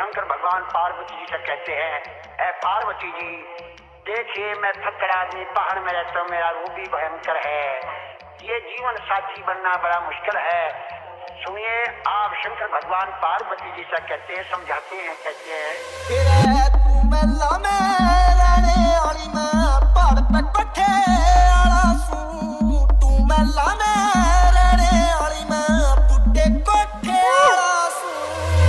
शंकर भगवान पार्वती जी से कहते हैं, ऐ पार्वती जी देखिए मैं थकड़ा आदमी पहाड़ में रहता हूँ, मेरा रूप भी भयंकर है, ये जीवन साथी बनना बड़ा मुश्किल है। सुनिए आप शंकर भगवान पार्वती जी से कहते हैं, समझाते हैं, कहते हैं तू मेला में रहने वाली मैं पहाड़ पे कोठे वाला सू, तू मेला में रहने वाली मैं बुड्ढे कोठे वाला सू,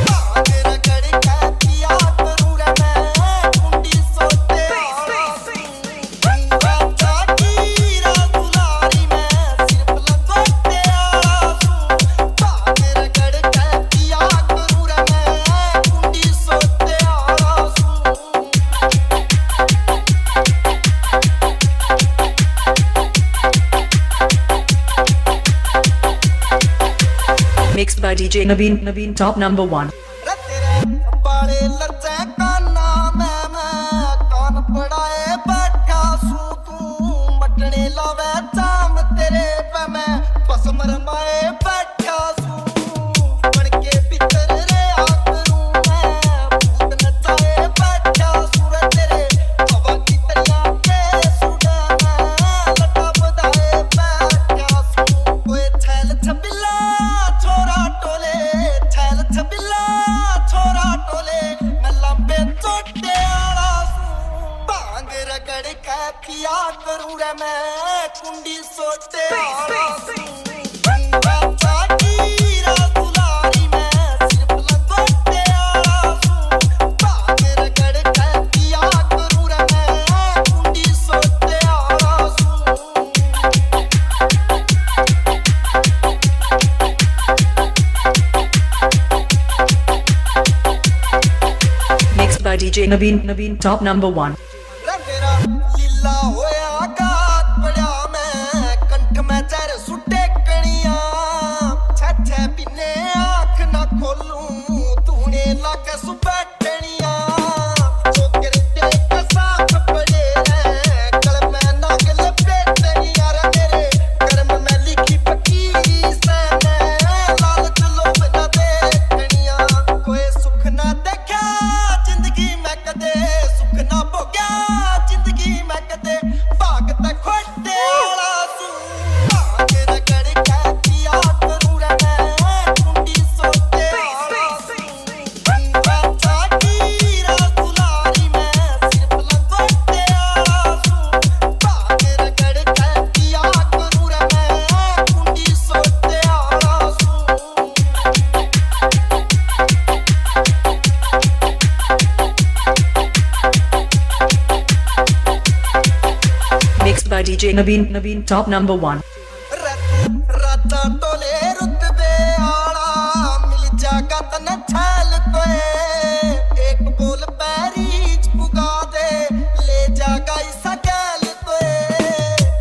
भाग रगड़ के पिया करूं रे मैं कुंडी सोते वाला सू, राजा की रसुलारी में सिर्फ लंगोटे वाला सू, भाग रगड़ के पिया करूं रे मैं कुंडी सोते वाला सू। Mixed by DJ Naveen, top number 1. बड़े लज्जे काना मैं कान पड़ाए बैठा सू, तू मटने लावे चाम तेरे पे मैं बस मरमाए बैठा सू, बन के भीतर रे आ करूं मैं भूत नचाए बैठा सू रे तेरे हवा की तरिया के सुडा मैं लटा बधाए बैठा सू, कोई छैल छबिला छोरा टोले, छैल छबिला छोरा टोले मैं लंबे चोटे वाला सू, भांग रगड़ के पिया करूं रे मैं कुंडी सोटे वाला सू, राजा की रसुलारी में सिर्फ लंगोटे वाला सू, भांग रगड़ के पिया करूं रे मैं कुंडी सोटे वाला सू। Mixed by DJ Naveen, top number 1. मेरा लीला होया गात पड़ा मैं कंठ में चर सुटे कणिया, छे बिने आँख ना खोलूं तूने लाके सुबैठनिया, चोकर देख साफ पड़े रे गल में नाग लपेटनिया रे तेरे कर्म में लिखी फकीरी से लालच लोभ ना देखनिया, कोई सुख ना देखा जिंदगी में कदे सुख ना भोग्या जिंदगी में कदे भागता खोटे वाला सू, भाग रगड़ के पिया करूं रे मैं कुंडी सोते वाला सू, राजा की रसुलारी में सिर्फ लंगोटे वाला सू, भाग रगड़ के पिया करूं रे मैं कुंडी सोते वाला सू। Mixed by DJ Naveen, top number 1. राजा टोले रुतबे आला मिल जागा तन छैल कोए, एक बोल पैरीच पुगा दे ले जागा इसा गैल कोए,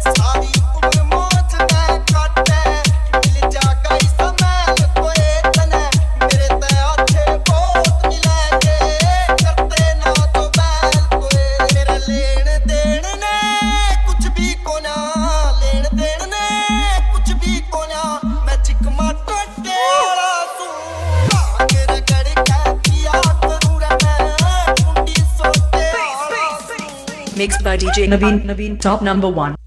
सारी उम्र मौज में काटे मिल जागा इसा मैल कोए, तने मेरे ते अच्छे बहुत मिलेंगे करते ना तो बैल कोए, मेरा लेन देन ने कुछ भी कोना, लेन देन ने कुछ भी कोना, मैं चिकमा टोटे वाला सू, भाग रगड़ के पिया करूं रे मैं कुंडी सोते वाला सू। Mixed by DJ Naveen, top number 1.